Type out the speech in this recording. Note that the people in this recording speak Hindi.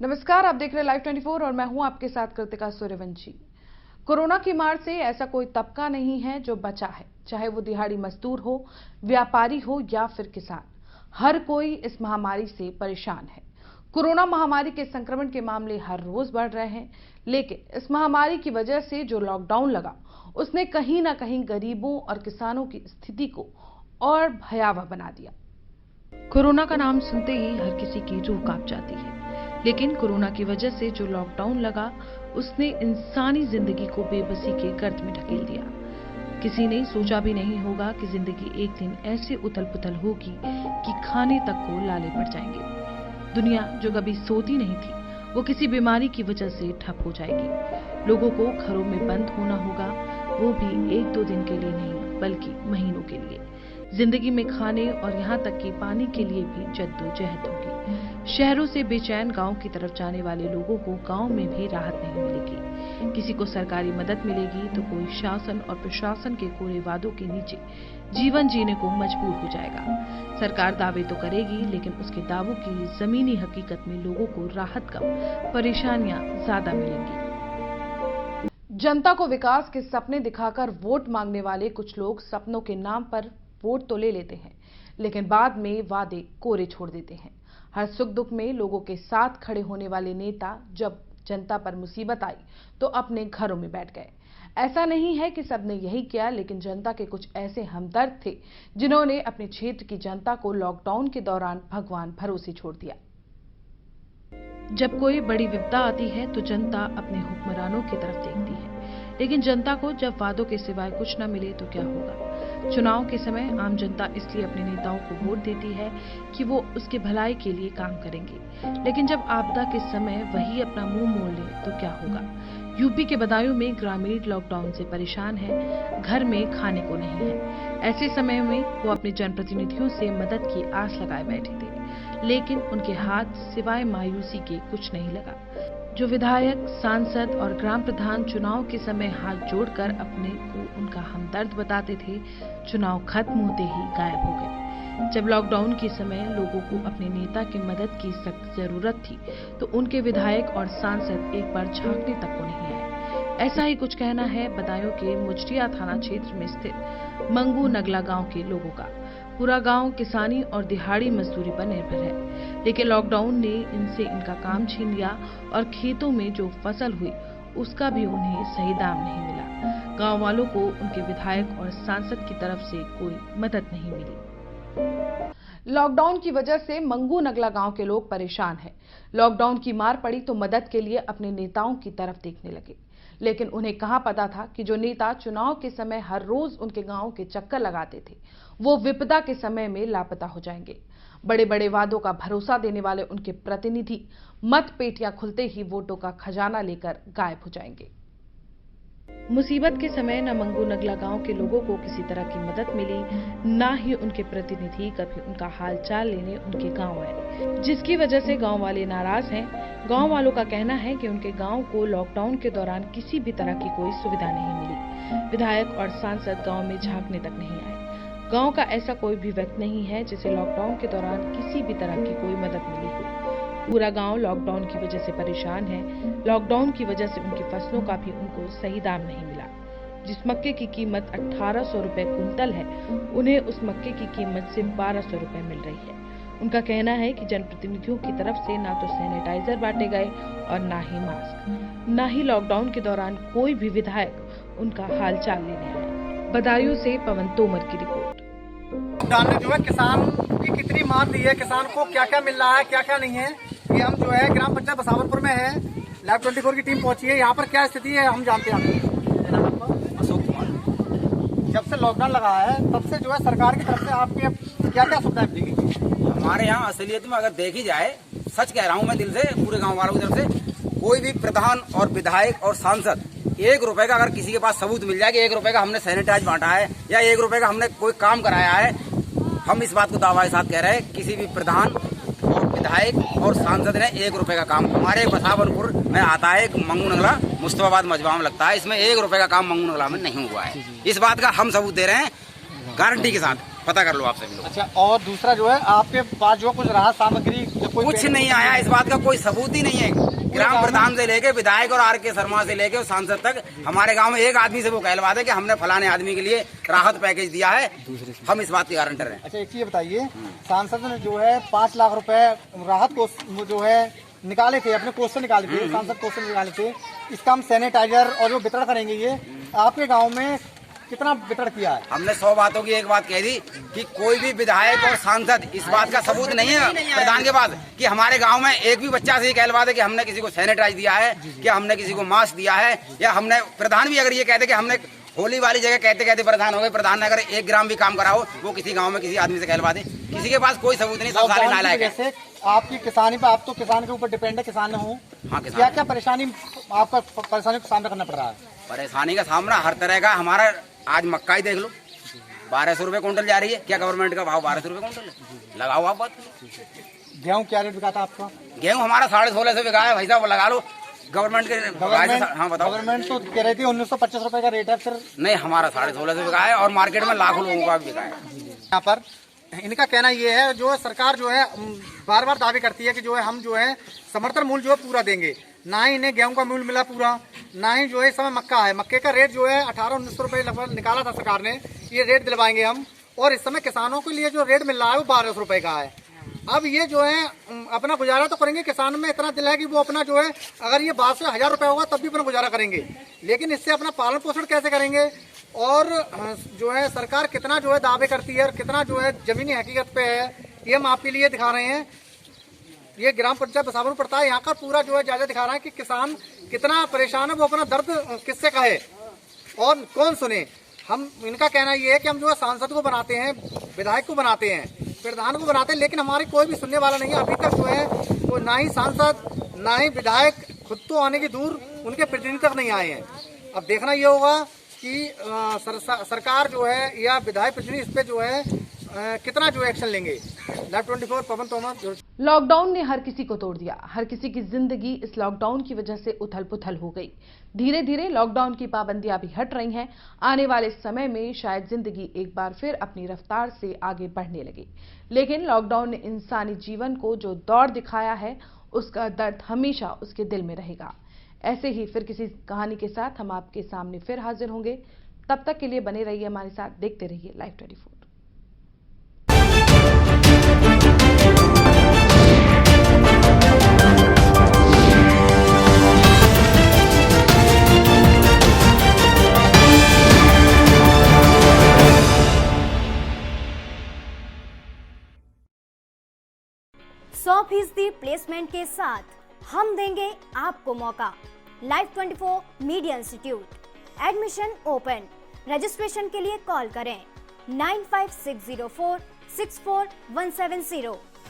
नमस्कार, आप देख रहे हैं लाइव 24 और मैं हूं आपके साथ कृतिका सूर्यवंशी। कोरोना की मार से ऐसा कोई तबका नहीं है जो बचा है, चाहे वो दिहाड़ी मजदूर हो, व्यापारी हो या फिर किसान। हर कोई इस महामारी से परेशान है। कोरोना महामारी के संक्रमण के मामले हर रोज बढ़ रहे हैं, लेकिन इस महामारी की वजह से जो लॉकडाउन लगा, उसने कहीं ना कहीं गरीबों और किसानों की स्थिति को और भयावह बना दिया। कोरोना का नाम सुनते ही हर किसी की रूह कांप जाती है, लेकिन कोरोना की वजह से जो लॉकडाउन लगा, उसने इंसानी जिंदगी को बेबसी के गर्त में ढकेल दिया। किसी ने सोचा भी नहीं होगा कि जिंदगी एक दिन ऐसे उथल पुथल होगी कि खाने तक को लाले पड़ जाएंगे। दुनिया जो कभी सोती नहीं थी, वो किसी बीमारी की वजह से ठप हो जाएगी। लोगों को घरों में बंद होना होगा, वो भी 1-2 दिन के लिए नहीं, बल्कि महीनों के लिए। जिंदगी में खाने और यहाँ तक कि पानी के लिए भी जद्दोजहद होगी। शहरों से बेचैन गांव की तरफ जाने वाले लोगों को गांव में भी राहत नहीं मिलेगी। किसी को सरकारी मदद मिलेगी तो कोई शासन और प्रशासन के कोरे वादों के नीचे जीवन जीने को मजबूर हो जाएगा। सरकार दावे तो करेगी, लेकिन उसके दावों की जमीनी हकीकत में लोगों को राहत कम, परेशानियां ज्यादा मिलेंगी। जनता को विकास के सपने दिखाकर वोट मांगने वाले कुछ लोग सपनों के नाम पर वोट तो ले लेते हैं, लेकिन बाद में वादे कोरे छोड़ देते हैं। हर सुख दुख में लोगों के साथ खड़े होने वाले नेता जब जनता पर मुसीबत आई तो अपने घरों में बैठ गए। ऐसा नहीं है कि सबने यही किया, लेकिन जनता के कुछ ऐसे हमदर्द थे जिन्होंने अपने क्षेत्र की जनता को लॉकडाउन के दौरान भगवान भरोसे छोड़ दिया। जब कोई बड़ी विपदा आती है तो जनता अपने हुक्मरानों की तरफ देखती है, लेकिन जनता को जब वादों के सिवाय कुछ न मिले तो क्या होगा। चुनाव के समय आम जनता इसलिए अपने नेताओं को वोट देती है कि वो उसके भलाई के लिए काम करेंगे, लेकिन जब आपदा के समय वही अपना मुंह मोड़ ले तो क्या होगा। यूपी के बदायूं में ग्रामीण लॉकडाउन से परेशान है, घर में खाने को नहीं है। ऐसे समय में वो अपने जनप्रतिनिधियों से मदद की आस लगाए बैठे थे, लेकिन उनके हाथ सिवाय मायूसी के कुछ नहीं लगा। जो विधायक, सांसद और ग्राम प्रधान चुनाव के समय हाथ जोड़कर अपने को उनका हमदर्द बताते थे, चुनाव खत्म होते ही गायब हो गए। जब लॉकडाउन के समय लोगों को अपने नेता की मदद की सख्त जरूरत थी तो उनके विधायक और सांसद एक बार झांकने तक को नहीं आए। ऐसा ही कुछ कहना है बदायूं के मुजरिया थाना क्षेत्र में स्थित मंगू नगला गांव के लोगों का। पूरा गांव किसानी और दिहाड़ी मजदूरी पर निर्भर है, लेकिन लॉकडाउन ने इनसे इनका काम छीन लिया और खेतों में जो फसल हुई उसका भी उन्हें सही दाम नहीं मिला। गांव वालों को उनके विधायक और सांसद की तरफ से कोई मदद नहीं मिली। लॉकडाउन की वजह से मंगू नगला गांव के लोग परेशान हैं। लॉकडाउन की मार पड़ी तो मदद के लिए अपने नेताओं की तरफ देखने लगे, लेकिन उन्हें कहां पता था कि जो नेता चुनाव के समय हर रोज उनके गांव के चक्कर लगाते थे, वो विपदा के समय में लापता हो जाएंगे। बड़े बड़े वादों का भरोसा देने वाले उनके प्रतिनिधि मत पेटियां खुलते ही वोटों का खजाना लेकर गायब हो जाएंगे। मुसीबत के समय न मंगू नगला गांव के लोगों को किसी तरह की मदद मिली, न ही उनके प्रतिनिधि कभी उनका हालचाल लेने उनके गांव आए, जिसकी वजह से गांव वाले नाराज हैं। गांव वालों का कहना है कि उनके गांव को लॉकडाउन के दौरान किसी भी तरह की कोई सुविधा नहीं मिली। विधायक और सांसद गांव में झांकने तक नहीं आए। गांव का ऐसा कोई भी व्यक्ति नहीं है जिसे लॉकडाउन के दौरान किसी भी तरह की कोई मदद मिली हो। पूरा गांव लॉकडाउन की वजह से परेशान है। लॉकडाउन की वजह से उनकी फसलों का भी उनको सही दाम नहीं मिला। जिस मक्के की कीमत 1800 रुपए कुंतल है, उन्हें उस मक्के की कीमत सिर्फ 1200 रुपए मिल रही है। उनका कहना है कि जनप्रतिनिधियों की तरफ से ना तो सैनिटाइजर बांटे गए और ना ही मास्क, ना ही लॉकडाउन के दौरान कोई भी विधायक उनका हालचाल लेने आए। बदायूं से पवन तोमर की रिपोर्ट। लॉकडाउन ने जो है किसान की कितनी मार दी है, किसान को क्या क्या मिल रहा है, क्या क्या नहीं है, ये हम जो है ग्राम पंचायत बसावरपुर में है। लाइव 24 की टीम पहुंची है, यहाँ पर क्या स्थिति है हम जानते हैं। अशोक कुमार, जब से लॉकडाउन लगा है तब से जो है सरकार की तरफ से आपकी क्या क्या सुविधाएं मिलेगी? हमारे यहाँ असलियत में अगर देखी जाए, सच कह रहा हूँ मैं दिल से, पूरे गाँव वालों की तरफ से, कोई भी प्रधान और विधायक और सांसद 1 रुपए का अगर किसी के पास सबूत मिल जाए कि 1 रुपए का हमने सैनिटाइज बांटा है या 1 रुपए का हमने कोई काम कराया है, हम इस बात को दावा के साथ कह रहे हैं, किसी भी प्रधान और विधायक और सांसद ने 1 रुपए का काम हमारे बसावनपुर में आता है, मंगू नगला मुस्तफाबाद मजबा में लगता है, इसमें 1 रुपए का काम मंगू नगला में नहीं हुआ है। इस बात का हम सबूत दे रहे हैं गारंटी के साथ। पता कर लो आप सभी लोग। अच्छा, और दूसरा जो है आपके पास जो कुछ राहत सामग्री कुछ नहीं आया, इस बात का कोई सबूत ही नहीं है। ग्राम प्रधान से लेके विधायक और आर के शर्मा से लेके सांसद तक हमारे गांव में एक आदमी से वो कहलवा दे कि हमने फलाने आदमी के लिए राहत पैकेज दिया है, हम इस बात के गारंटर हैं। अच्छा, एक चीज बताइए, सांसद ने जो है 5 लाख रुपए राहत को जो है निकाले थे, अपने कोष से निकाले थे, सांसद कोष से निकाले थे। इसका हम सैनिटाइजर और जो वितरण करेंगे, ये आपके गाँव में कितना वितरण किया है? हमने 100 बातों की एक बात कह दी कि कोई भी विधायक और सांसद इस बात का सबूत नहीं है प्रधान के पास कि हमारे गांव में एक भी बच्चा से कहलवा दे कि हमने किसी को सैनिटाइज दिया है, क्या हमने किसी को मास्क दिया है, या हमने प्रधान भी अगर ये कहते कि हमने होली वाली जगह कहते कहते प्रधान हो गए, प्रधान ने अगर 1 ग्राम भी काम करा हो वो किसी गाँव में किसी आदमी से कहलवा दे, किसी के पास कोई सबूत नहीं, सब सारे नालायक है। आपकी किसानी पे, आप तो किसान के ऊपर डिपेंड है, किसान हो, हाँ, क्या क्या परेशानी आपका परेशानी का सामना करना पड़ रहा है? परेशानी का सामना हर तरह का। हमारा आज मक्का ही देख लो 1200 रुपए क्विंटल जा रही है, क्या गवर्नमेंट का भाव 1200 रुपए क्विंटल है? लगाओ आप बात। गेहूँ क्या रेट बिका था आपका? गेहूँ हमारा 1650 बिका है भाई साहब, लगा लो गवर्नमेंट के। हाँ बताओ। गवर्नमेंट तो कह रही थी 1925 रुपए का रेट है, फिर नहीं हमारा 1650 बिका है और मार्केट में लाखों लोगों का बिका है। यहाँ पर इनका कहना ये है, जो सरकार जो है बार बार दावे करती है कि जो है हम जो है समर्थन मूल्य जो है पूरा देंगे, ना ही इन्हें गेहूं का मूल्य मिला पूरा, ना ही जो है इस समय मक्का है, मक्के का रेट जो है 1800-1900 रुपए लगभग निकाला था सरकार ने, ये रेट दिलवाएंगे हम, और इस समय किसानों के लिए जो रेट मिल रहा है वो 1200 रुपए का है। अब ये जो है अपना गुजारा तो करेंगे, किसान में इतना दिल है कि वो अपना जो है अगर ये 1200 से 1000 रुपए होगा तब भी अपना गुजारा करेंगे, लेकिन इससे अपना पालन पोषण कैसे करेंगे? और जो है सरकार कितना जो है दावे करती है और कितना जो है जमीनी हकीकत पे है, ये हम आपके लिए दिखा रहे हैं। ये ग्राम पंचायत बसावनपुर पड़ता है, यहाँ का पूरा जो है जायजा दिखा रहा है कि किसान कितना परेशान है, वो अपना दर्द किससे कहे और कौन सुने। हम इनका कहना ये है कि हम जो है सांसद को बनाते हैं, विधायक को बनाते हैं, प्रधान को बनाते हैं, लेकिन हमारी कोई भी सुनने वाला नहीं है। अभी तक जो है वो ना ही सांसद ना ही विधायक, खुद तो आने की दूर उनके प्रतिनिधि तक नहीं आए हैं। अब देखना ये होगा कि सरकार जो है या विधायक प्रतिनिधि इस पे जो है कितना जो एक्शन लेंगे। लाइव 24 पवन तोमर। लॉकडाउन ने हर किसी को तोड़ दिया। हर किसी की जिंदगी इस लॉकडाउन की वजह से उथल पुथल हो गई। धीरे धीरे लॉकडाउन की पाबंदियां भी हट रही हैं। आने वाले समय में शायद जिंदगी एक बार फिर अपनी रफ्तार से आगे बढ़ने लगे, लेकिन लॉकडाउन ने इंसानी जीवन को जो दौड़ दिखाया है उसका दर्द हमेशा उसके दिल में रहेगा। ऐसे ही फिर किसी कहानी के साथ हम आपके सामने फिर हाजिर होंगे। तब तक के लिए बने रहिए हमारे साथ, देखते रहिए लाइव 24। %100 प्लेसमेंट के साथ हम देंगे आपको मौका। Live 24 media institute, admission open. Registration के लिए कॉल करें 9560464170।